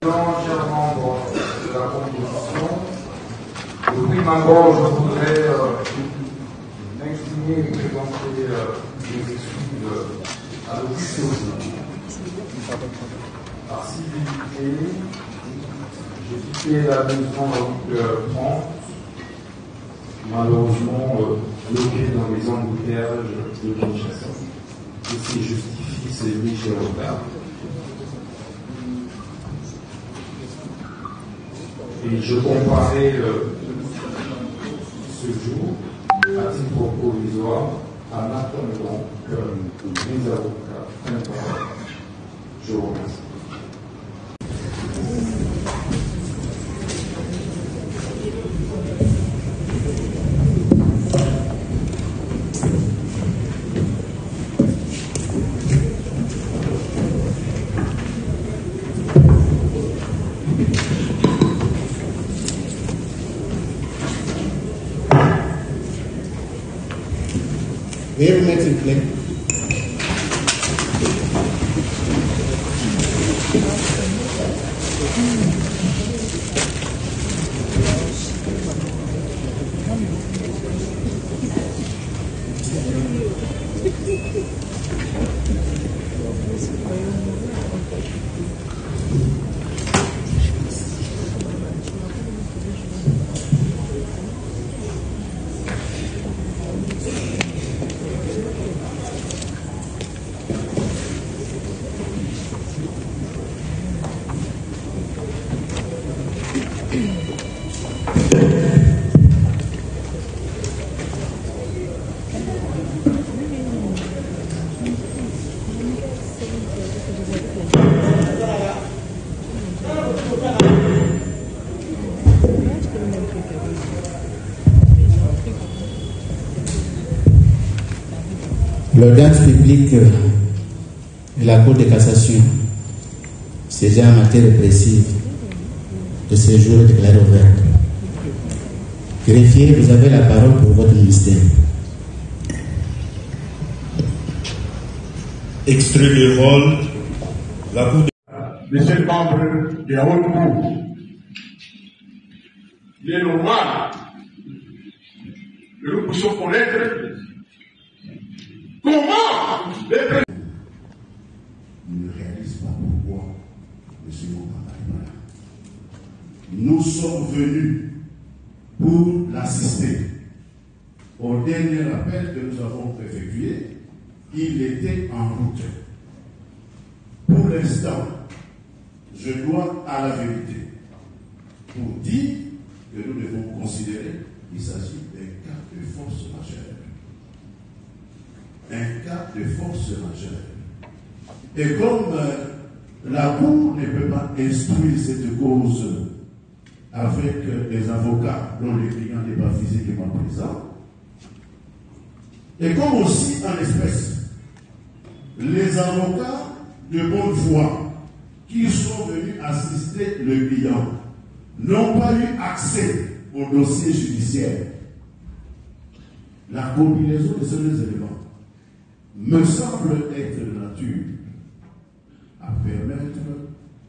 Chers membres de la composition, au prime abord, je voudrais m'exprimer et présenter des excuses à l'officier. Par civilité, j'ai quitté la maison à 8h30, malheureusement bloqué dans les embouteillages de Kinshasa. Et c'est justifié, c'est Michel Robert. Et je comparais ce jour, à titre provisoire, en attendant que les avocats prennent parole. Je vous remercie. Veuillez vous mettre s'il vous plaît. L'audience publique de la Cour de cassation, saisie en matière répressive, de ce jour est déclarée ouverte. Greffier, vous avez la parole pour votre ministère. Extrait de vol, la Cour de... Monsieur le membre de la haute cour, il est normal que nous puissions connaître comment les présidents ne réalisent pas pourquoi M. Mokamba est malade. Nous sommes venus pour l'assister. Au dernier appel que nous avons effectué, il était en route. Pour l'instant, je dois à la vérité pour dire que nous devons considérer qu'il s'agit d'un cas de force majeure. Un cas de force majeure. Et comme la Cour ne peut pas instruire cette cause avec des avocats dont le client n'est pas physiquement présent, et comme aussi en espèce, les avocats de bonne foi qui sont venus assister le client n'ont pas eu accès au dossier judiciaire. La combinaison de ces deux éléments me semble être de nature à permettre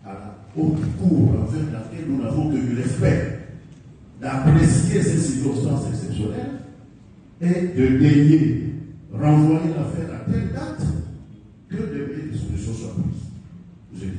à la haute cour envers laquelle nous n'avons que du respect d'apprécier ces circonstances exceptionnelles et de daigner renvoyer l'affaire à telle date que des dispositions soient prises. Je dis.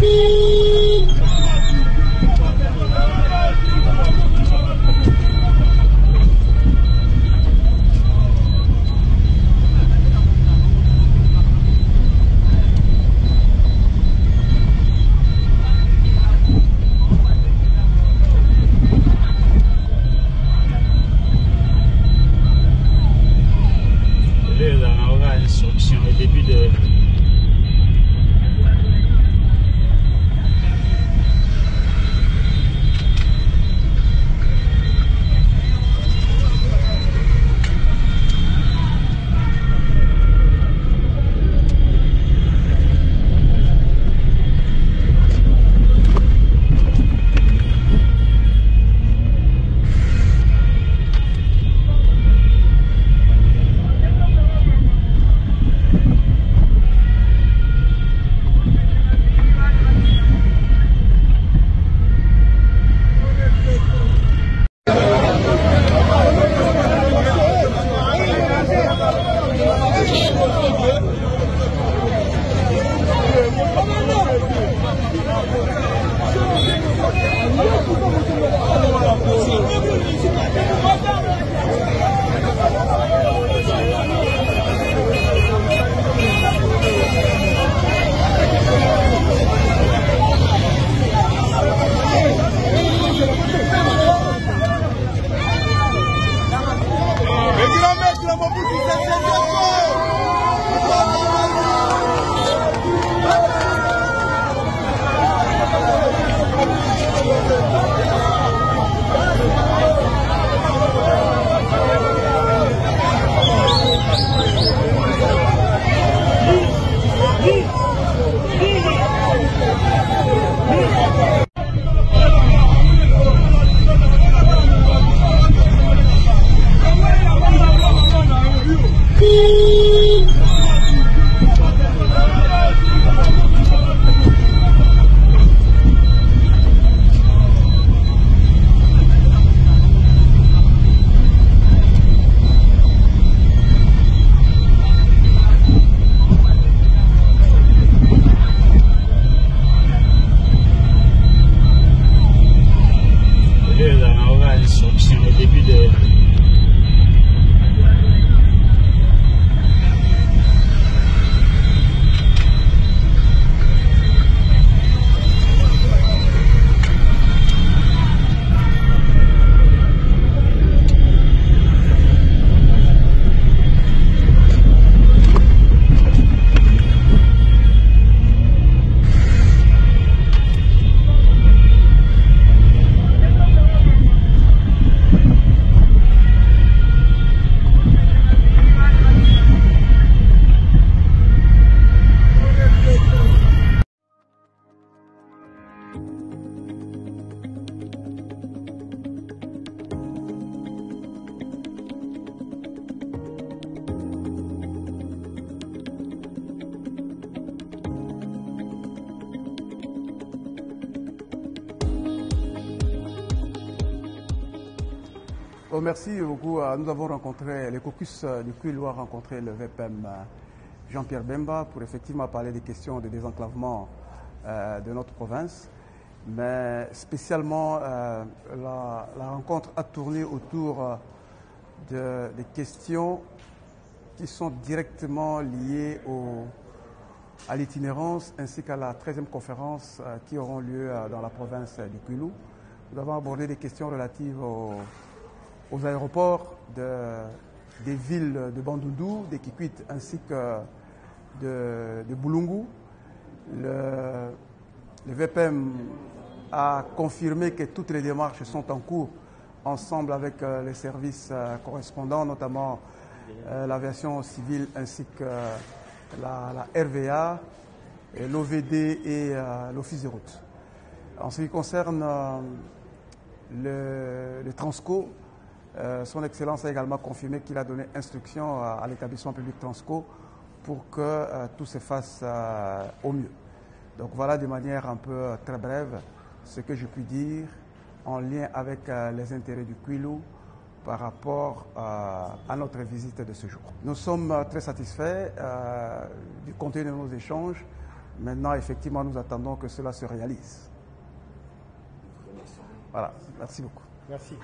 Beep. Bon, merci beaucoup. Nous avons rencontré, les caucus du Kwilu a rencontré le VPM Jean-Pierre Bemba pour effectivement parler des questions de désenclavement de notre province. Mais spécialement, la rencontre a tourné autour des questions qui sont directement liées à l'itinérance ainsi qu'à la 13e conférence qui auront lieu dans la province du Kwilu. Nous avons abordé des questions relatives aux aéroports des villes de Bandundu, de Kikwit ainsi que de Bulungu. Le VPM a confirmé que toutes les démarches sont en cours ensemble avec les services correspondants, notamment l'aviation civile ainsi que la RVA, l'OVD et l'Office des routes. En ce qui concerne le Transco, son Excellence a également confirmé qu'il a donné instruction à l'établissement public Transco pour que tout se fasse au mieux. Donc voilà de manière un peu très brève ce que je puis dire en lien avec les intérêts du Kwilu par rapport à notre visite de ce jour. Nous sommes très satisfaits du contenu de nos échanges. Maintenant, effectivement, nous attendons que cela se réalise. Voilà, merci beaucoup. Merci.